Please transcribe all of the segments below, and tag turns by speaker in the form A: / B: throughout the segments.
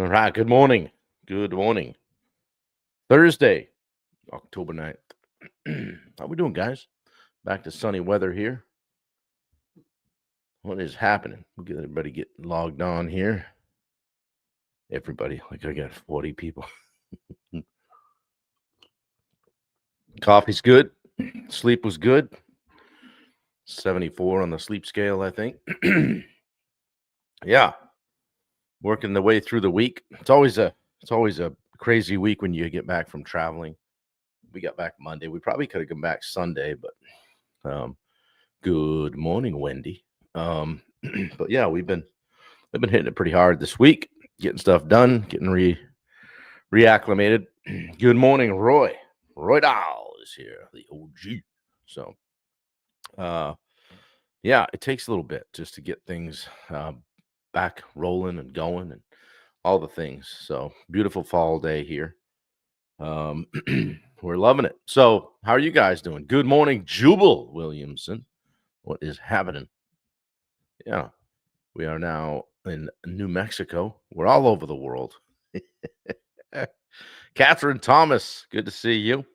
A: All right. Good morning. Good morning. Thursday, October 9th. How we doing, guys? Back to sunny weather here. What is happening? We'll get everybody get logged on here. Everybody, like I got 40 people. Coffee's good. Sleep was good. 74 on the sleep scale, I think. Yeah. Working the way through the week. It's always a crazy week when you get back from traveling. We got back Monday. We probably could have come back Sunday, but good morning, Wendy. But yeah, we've been hitting it pretty hard this week, getting stuff done, getting reacclimated. Good morning, Roy. Roy Dahl is here, the OG. So, uh, yeah, it takes a little bit just to get things back rolling and going and all the things. So, beautiful fall day here. Um, we're loving it. So, how are you guys doing? Good morning, Jubal Williamson. What is happening? Yeah, we are now in New Mexico. We're all over the world. Catherine Thomas, good to see you.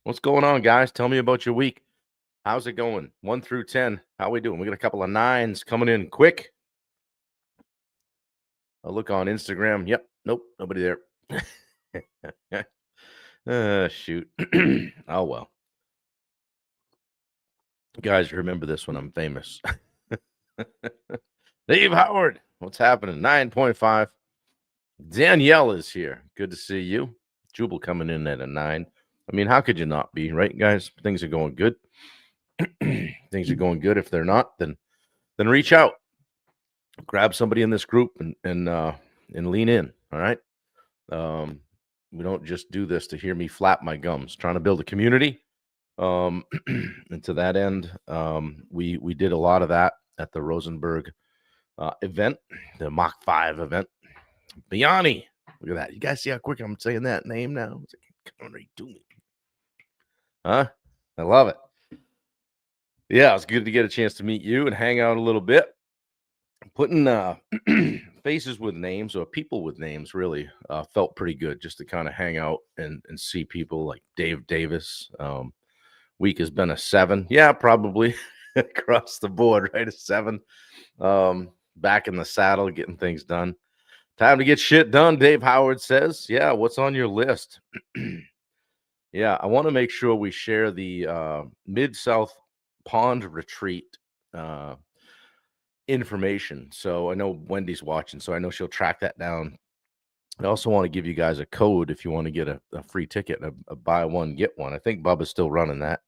A: What's going on, guys? Tell me about your week. How's it going? 1 through 10. How we doing? We got a couple of nines coming in quick. I'll look on Instagram. Yep. Nope. Nobody there. Shoot. Oh, well. Guys, remember this when I'm famous. Dave Howard, what's happening? 9.5. Danielle is here. Good to see you. Jubal coming in at a 9. I mean, how could you not be, right, guys? Things are going good. Things are going good. If they're not, then reach out. Grab somebody in this group and lean in. All right. We don't just do this to hear me flap my gums. Trying to build a community. And to that end, we did a lot of that at the Rosenberg event, the Mach 5 event. Biani, look at that. You guys see how quick I'm saying that name now? It's like, come on, right to me. Huh? I love it. Yeah, it's good to get a chance to meet you and hang out a little bit. Putting faces with names or people with names really felt pretty good just to kind of hang out and see people like Dave Davis. Week has been a 7. Yeah, probably across the board, right? A 7. Back in the saddle, getting things done. Time to get shit done, Dave Howard says. Yeah, what's on your list? Yeah, I want to make sure we share the Mid-South Pond Retreat information. So I know Wendy's watching, so I know she'll track that down. I also want to give you guys a code if you want to get a free ticket, a buy one, get one. I think Bubba's still running that.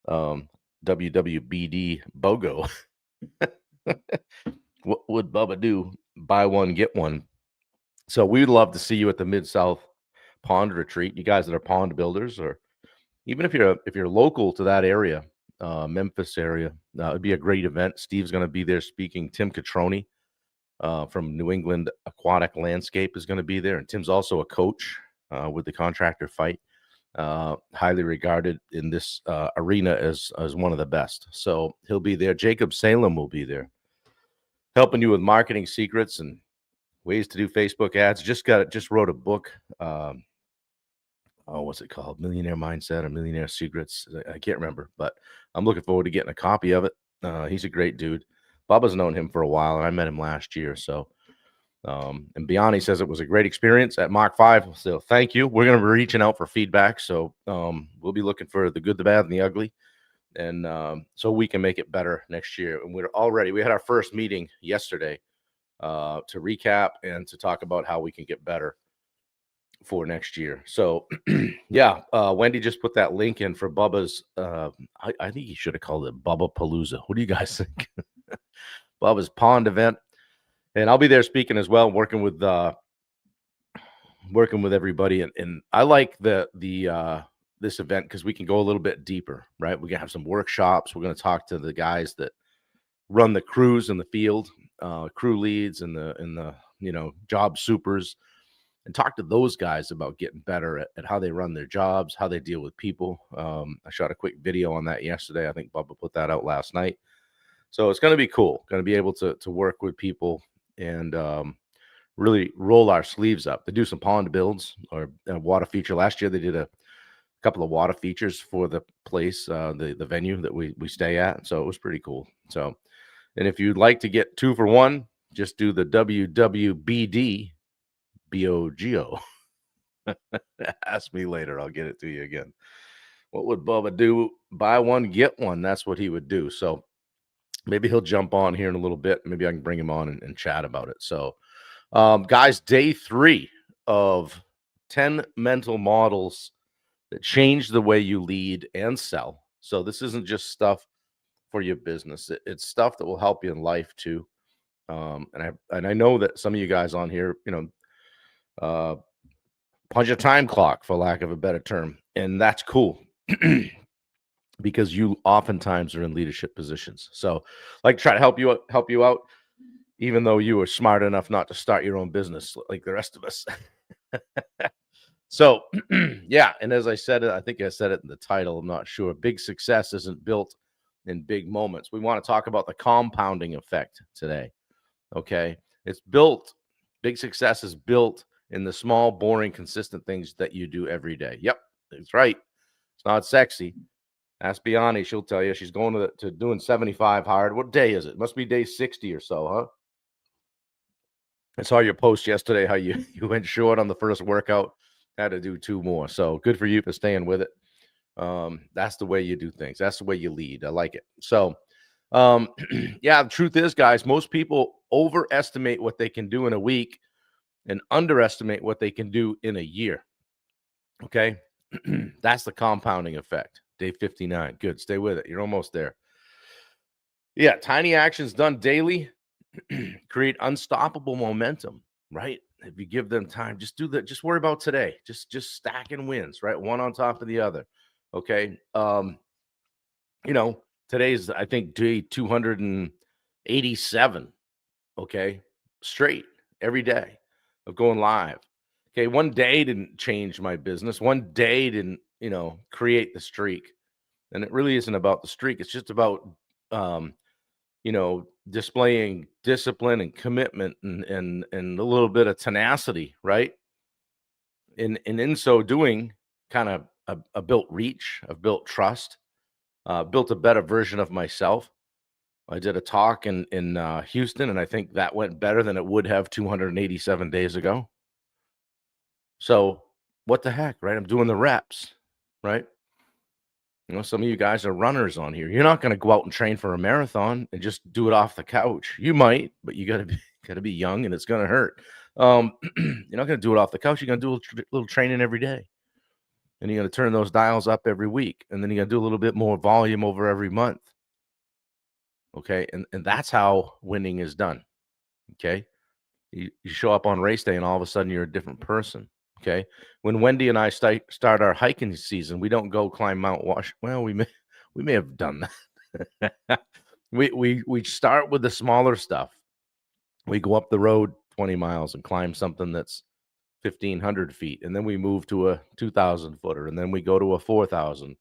A: WWBD BOGO. What would Bubba do? Buy one, get one. So we'd love to see you at the Mid-South Pond Retreat. You guys that are pond builders, or even if you're local to that area, Memphis area, it'd be a great event. Steve's going to be there speaking. Tim Catroni from New England Aquatic Landscape is going to be there, and Tim's also a coach with the Contractor Fight. Highly regarded in this arena as one of the best. So he'll be there. Jacob Salem will be there, helping you with marketing secrets and ways to do Facebook ads. Just wrote a book. What's it called? Millionaire Mindset or Millionaire Secrets. I can't remember, but I'm looking forward to getting a copy of it. He's a great dude. Bubba's known him for a while, and I met him last year. So, and Biani says it was a great experience at Mach 5. So thank you. We're going to be reaching out for feedback. So we'll be looking for the good, the bad, and the ugly. And so we can make it better next year. And we had our first meeting yesterday to recap and to talk about how we can get better for next year. So yeah, Wendy just put that link in for Bubba's. I think he should have called it Bubba Palooza. What do you guys think? Bubba's pond event. And I'll be there speaking as well, working with everybody. And I like this event because we can go a little bit deeper, right? We're gonna have some workshops. We're gonna talk to the guys that run the crews in the field, crew leads and the job supers, and talk to those guys about getting better at how they run their jobs, how they deal with people. I shot a quick video on that yesterday. I think Bubba put that out last night. So it's going to be cool. Going to be able to work with people and really roll our sleeves up. They do some pond builds or a water feature. Last year they did a couple of water features for the place, the venue that we stay at. So it was pretty cool. So, and if you'd like to get 2 for 1, just do the WWBD BOGO. Ask me later. I'll get it to you again. What would Bubba do? Buy one, get one. That's what he would do. So maybe he'll jump on here in a little bit. Maybe I can bring him on and chat about it. So, guys, day 3 of 10 mental models that change the way you lead and sell. So this isn't just stuff for your business. It's stuff that will help you in life too. And I know that some of you guys on here, punch a time clock, for lack of a better term, and that's cool because you oftentimes are in leadership positions. So, like, try to help you out, even though you are smart enough not to start your own business like the rest of us. So, yeah, and as I said, I think I said it in the title. I'm not sure. Big success isn't built in big moments. We want to talk about the compounding effect today. Okay, it's built. Big success is built in the small, boring, consistent things that you do every day. Yep, that's right. It's not sexy. Ask Biani; she'll tell you she's going to doing 75 hard. What day is it? Must be day 60 or so, huh? I saw your post yesterday how you went short on the first workout, had to do 2 more. So good for you for staying with it. That's the way you do things. That's the way you lead. I like it. So, yeah, the truth is, guys, most people overestimate what they can do in a week and underestimate what they can do in a year. Okay. That's the compounding effect. Day 59. Good. Stay with it. You're almost there. Yeah. Tiny actions done daily create unstoppable momentum, right? If you give them time, just do that. Just worry about today. Just stacking wins, right? One on top of the other. Okay. Today's, I think, day 287. Okay. Straight every day of going live. Okay. One day didn't change my business. One day didn't, create the streak. And it really isn't about the streak. It's just about, displaying discipline and commitment and a little bit of tenacity, right? And in so doing, kind of a built reach, I've built trust, built a better version of myself. I did a talk in Houston, and I think that went better than it would have 287 days ago. So what the heck, right? I'm doing the reps, right? Some of you guys are runners on here. You're not going to go out and train for a marathon and just do it off the couch. You might, but you got to be young, and it's going to hurt. You're not going to do it off the couch. You're going to do a little training every day, and you're going to turn those dials up every week, and then you're going to do a little bit more volume over every month. Okay, and that's how winning is done. Okay, you show up on race day, and all of a sudden you're a different person. Okay. When Wendy and I start our hiking season, we don't go climb Mount Wash. Well, we may have done that. we start with the smaller stuff. We go up the road 20 miles and climb something that's 1,500 feet, and then we move to a 2,000 footer, and then we go to a 4,000,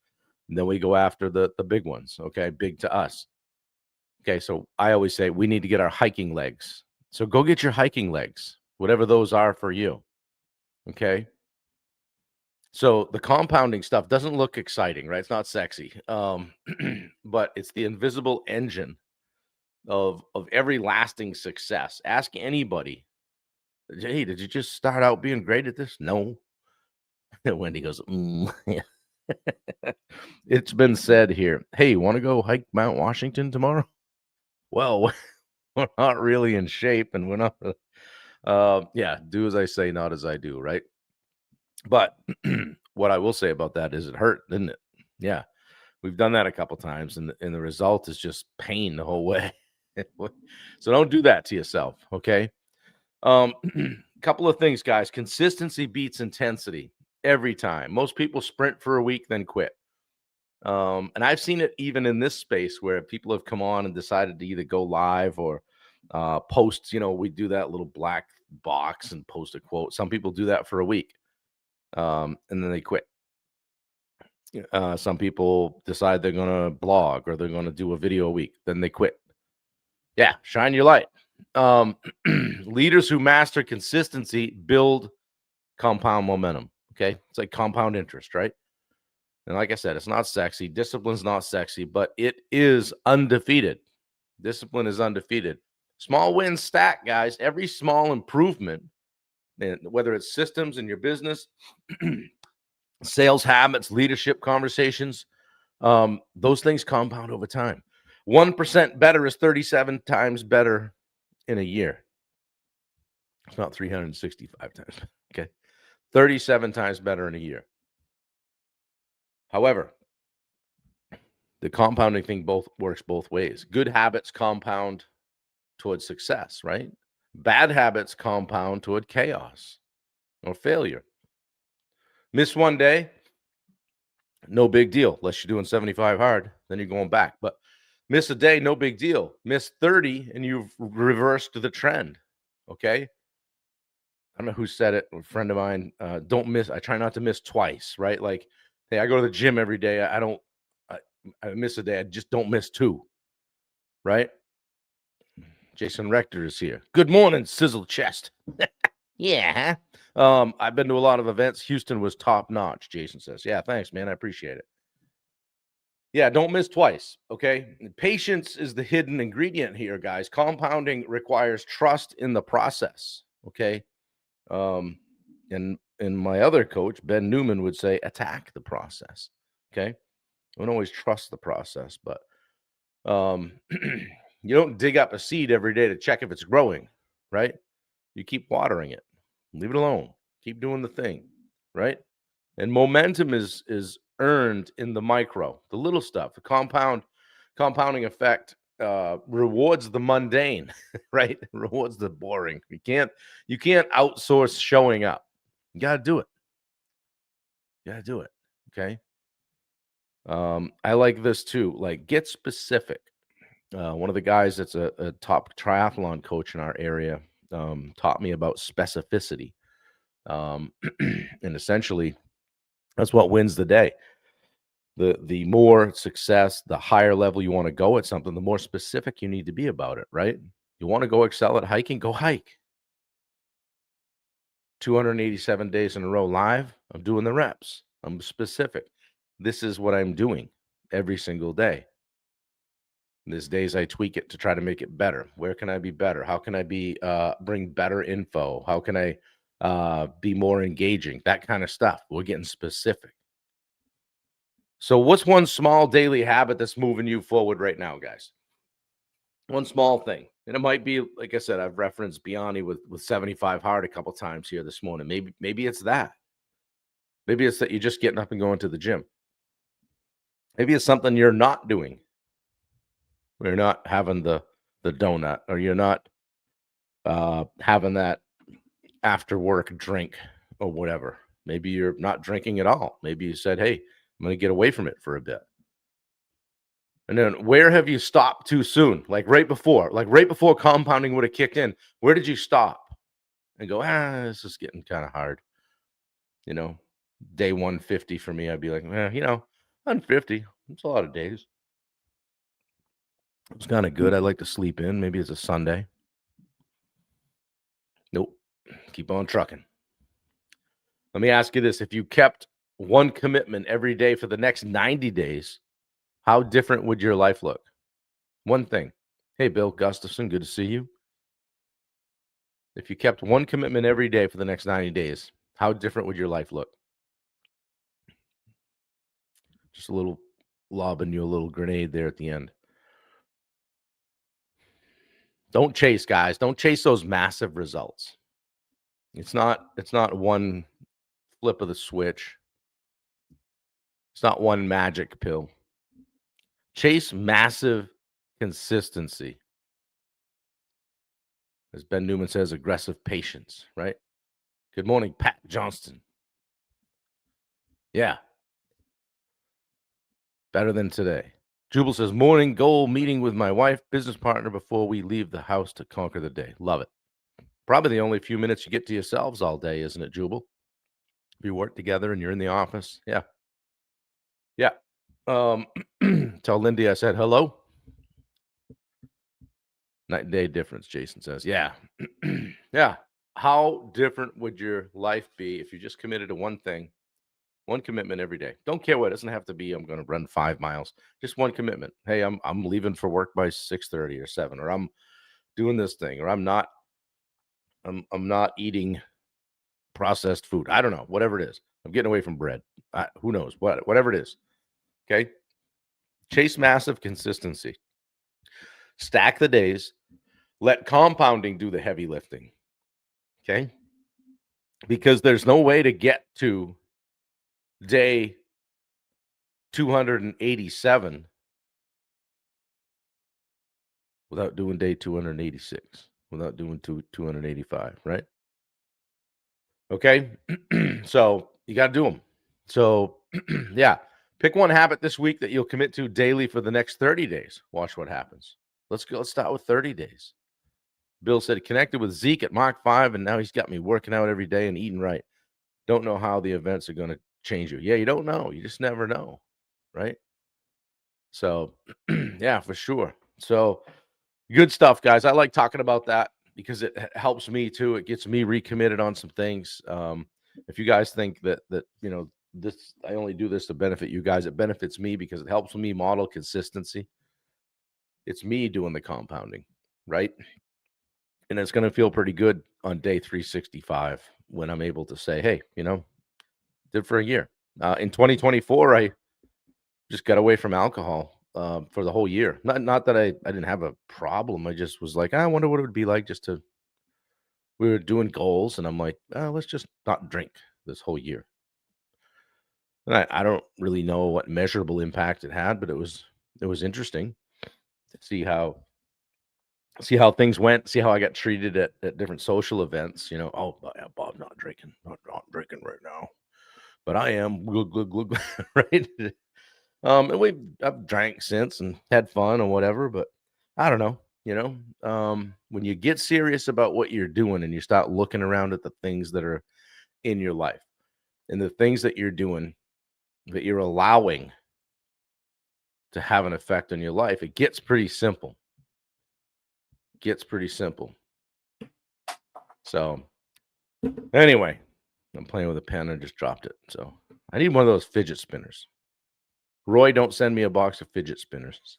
A: and then we go after the big ones. Okay, big to us. Okay, so I always say we need to get our hiking legs. So go get your hiking legs, whatever those are for you. Okay. So the compounding stuff doesn't look exciting, right? It's not sexy. But it's the invisible engine of every lasting success. Ask anybody, hey, did you just start out being great at this? No. Wendy goes, yeah. It's been said here. Hey, want to go hike Mount Washington tomorrow? Well, we're not really in shape, and we're not. Yeah, do as I say, not as I do, right? But what I will say about that is it hurt, didn't it? Yeah. We've done that a couple times, and the result is just pain the whole way. So don't do that to yourself, okay? Couple of things, guys. Consistency beats intensity every time. Most people sprint for a week, then quit. And I've seen it even in this space where people have come on and decided to either go live or post, we do that little black box and post a quote. Some people do that for a week. And then they quit. Some people decide they're going to blog or they're going to do a video a week. Then they quit. Yeah, shine your light. Leaders who master consistency build compound momentum. Okay. It's like compound interest, right? And like I said, it's not sexy. Discipline's not sexy, but it is undefeated. Discipline is undefeated. Small wins stack, guys. Every small improvement, whether it's systems in your business, sales habits, leadership conversations, those things compound over time. 1% better is 37 times better in a year. It's not 365 times. Okay. 37 times better in a year. However, the compounding thing works both ways. Good habits compound towards success, right? Bad habits compound toward chaos or failure. Miss one day, no big deal. Unless you're doing 75 hard, then you're going back. But miss a day, no big deal. Miss 30 and you've reversed the trend. Okay. I don't know who said it. A friend of mine, don't miss. I try not to miss twice, right? Like, hey, I go to the gym every day. I miss a day. I just don't miss two, right? Jason Rector is here. Good morning, Sizzle Chest. Yeah. I've been to a lot of events. Houston was top notch, Jason says. Yeah, thanks, man. I appreciate it. Yeah, don't miss twice. Okay. Patience is the hidden ingredient here, guys. Compounding requires trust in the process. Okay. And my other coach, Ben Newman, would say attack the process. Okay. I don't always trust the process, but you don't dig up a seed every day to check if it's growing, right? You keep watering it. Leave it alone. Keep doing the thing, right? And momentum is earned in the micro, the little stuff. The compounding effect rewards the mundane, right? Rewards the boring. You can't outsource showing up. You got to do it. You got to do it. Okay. I like this too. Like, get specific. One of the guys that's a top triathlon coach in our area taught me about specificity. And essentially, that's what wins the day. The more success, the higher level you want to go at something, the more specific you need to be about it, right? You want to go excel at hiking, go hike. 287 days in a row live, I'm doing the reps. I'm specific. This is what I'm doing every single day. There's days I tweak it to try to make it better. Where can I be better? How can I be bring better info? How can I be more engaging? That kind of stuff. We're getting specific. So what's one small daily habit that's moving you forward right now, guys? One small thing. And it might be, like I said, I've referenced Biani with 75 hard a couple times here this morning. Maybe it's that. Maybe it's that you're just getting up and going to the gym. Maybe it's something you're not doing. You're not having the donut, or you're not having that after work drink or whatever. Maybe you're not drinking at all. Maybe you said, hey, I'm going to get away from it for a bit. And then where have you stopped too soon? Like right before compounding would have kicked in. Where did you stop and go, this is getting kind of hard? You know, day 150 for me, I'd be like, 150. It's a lot of days. It's kind of good. I like to sleep in. Maybe it's a Sunday. Nope. Keep on trucking. Let me ask you this. If you kept one commitment every day for the next 90 days, how different would your life look? One thing. Hey, Bill Gustafson, good to see you. If you kept one commitment every day for the next 90 days, how different would your life look? Just a little lobbing you a little grenade there at the end. Don't chase, guys. Don't chase those massive results. It's not one flip of the switch. It's not one magic pill. Chase massive consistency. As Ben Newman says, aggressive patience, right? Good morning, Pat Johnston. Yeah. Better than today. Jubal says, morning goal meeting with my wife, business partner before we leave the house to conquer the day. Love it. Probably the only few minutes you get to yourselves all day, isn't it, Jubal? If you work together and you're in the office. Yeah. Yeah. Tell Lindy I said hello. Night and day difference, Jason says. Yeah. Yeah. How different would your life be if you just committed to one thing, one commitment every day? Don't care what. It doesn't have to be I'm going to run 5 miles. Just one commitment. Hey, I'm leaving for work by 6:30 or 7, or I'm doing this thing, or I'm not eating processed food. I don't know, whatever it is. I'm getting away from bread. Who knows? Whatever it is. Okay? Chase massive consistency. Stack the days. Let compounding do the heavy lifting. Okay? Because there's no way to get to day 287 without doing day 286, without doing 285, right? Okay? So you got to do them. So, yeah, pick one habit this week that you'll commit to daily for the next 30 days. Watch what happens. Let's go. Let's start with 30 days. Bill said he connected with Zeke at Mach 5, and now he's got me working out every day and eating right. Don't know how the events are going to change you. Yeah, you don't know. You just never know, right? So, yeah, for sure. So, good stuff, guys. I like talking about that because it helps me too. It gets me recommitted on some things. If you guys think that this, I only do this to benefit you guys, it benefits me because it helps me model consistency. It's me doing the compounding, right? And it's going to feel pretty good on day 365 when I'm able to say, hey, did for a year. In 2024, I just got away from alcohol for the whole year. Not that I didn't have a problem. I just was like, I wonder what it would be like we were doing goals, and I'm like, let's just not drink this whole year. And I don't really know what measurable impact it had, but it was interesting to see how things went, see how I got treated at different social events. Oh yeah, Bob not drinking right now, but I am glug, glug, glug, right. And I've drank since and had fun or whatever, but I don't know. When you get serious about what you're doing and you start looking around at the things that are in your life and the things that you're doing that you're allowing to have an effect on your life, it gets pretty simple. So anyway, I'm playing with a pen. I just dropped it. So I need one of those fidget spinners. Roy, don't send me a box of fidget spinners.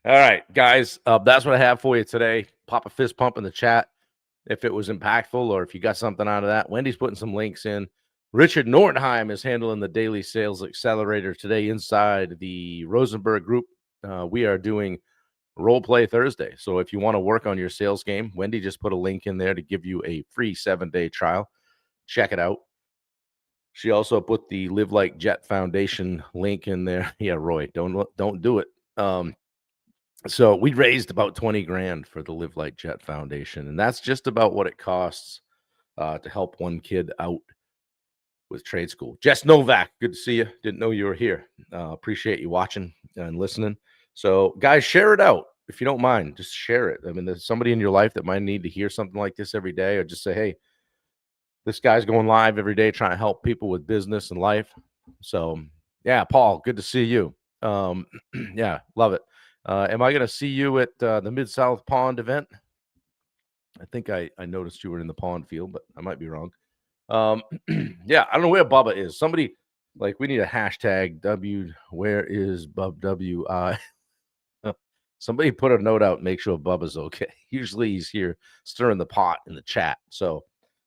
A: All right, guys, that's what I have for you today. Pop a fist pump in the chat if it was impactful or if you got something out of that. Wendy's putting some links in. Richard Nordheim is handling the daily sales accelerator today inside the Rosenberg group. We are doing Role Play Thursday. So if you want to work on your sales game, Wendy just put a link in there to give you a free 7-day trial. Check it out. She also put the Live Like Jet Foundation link in there. Yeah, Roy, don't do it. So we raised about 20 grand for the Live Like Jet Foundation, and that's just about what it costs to help one kid out with trade school. Jess Novak, good to see you. Didn't know you were here. Appreciate you watching and listening. So, guys, share it out if you don't mind. Just share it. I mean, there's somebody in your life that might need to hear something like this every day, or just say, hey, this guy's going live every day trying to help people with business and life. So, yeah, Paul, good to see you. Yeah, love it. Am I going to see you at the Mid-South Pond event? I think I noticed you were in the pond field, but I might be wrong. Yeah, I don't know where Bubba is. Somebody, like, we need a hashtag W. Where is Bub WI? Somebody put a note out and make sure Bubba's okay. Usually he's here stirring the pot in the chat. So,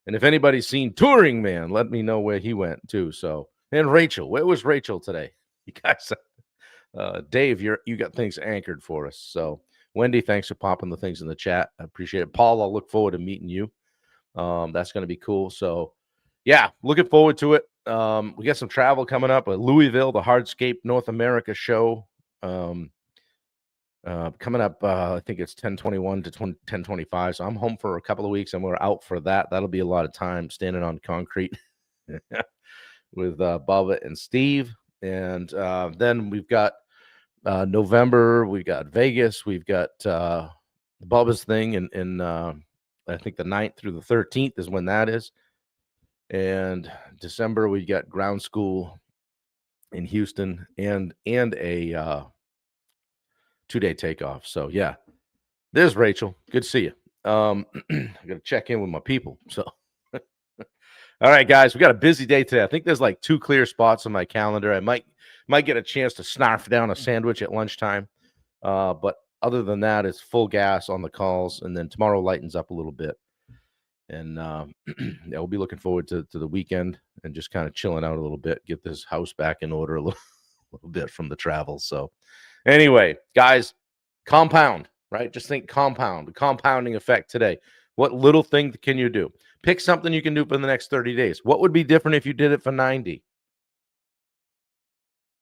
A: and if anybody's seen Touring Man, let me know where he went too. So, and Rachel, where was Rachel today? You guys, Dave, you got things anchored for us. So, Wendy, thanks for popping the things in the chat. I appreciate it. Paul, I'll look forward to meeting you. That's going to be cool. So, yeah, looking forward to it. We got some travel coming up at Louisville, the Hardscape North America show. Coming up, I think it's 10/21 to 10/25. So I'm home for a couple of weeks and we're out for that. That'll be a lot of time standing on concrete with Bubba and Steve. And then we've got November, we've got Vegas, we've got Bubba's thing in I think the 9th through the 13th is when that is. And December, we got Ground School in Houston and a 2-day takeoff. So yeah, there's Rachel. Good to see you. I got to check in with my people. So, all right, guys, we got a busy day today. I think there's like 2 clear spots on my calendar. I might get a chance to snarf down a sandwich at lunchtime. But other than that, it's full gas on the calls, and then tomorrow lightens up a little bit. And yeah, we'll be looking forward to the weekend and just kind of chilling out a little bit, get this house back in order a little bit from the travel. So anyway, guys, compound, right? Just think compound, the compounding effect today. What little thing can you do? Pick something you can do for the next 30 days. What would be different if you did it for 90?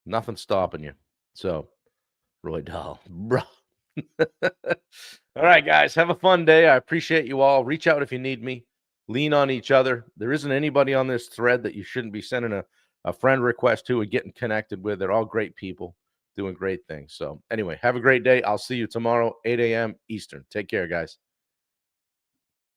A: Nothing stopping you. So, Roy Dahl, bro. All right, guys, have a fun day. I appreciate you all. Reach out if you need me. Lean on each other. There isn't anybody on this thread that you shouldn't be sending a friend request to or getting connected with. They're all great people doing great things. So anyway, have a great day. I'll see you tomorrow, 8 a.m. Eastern. Take care, guys.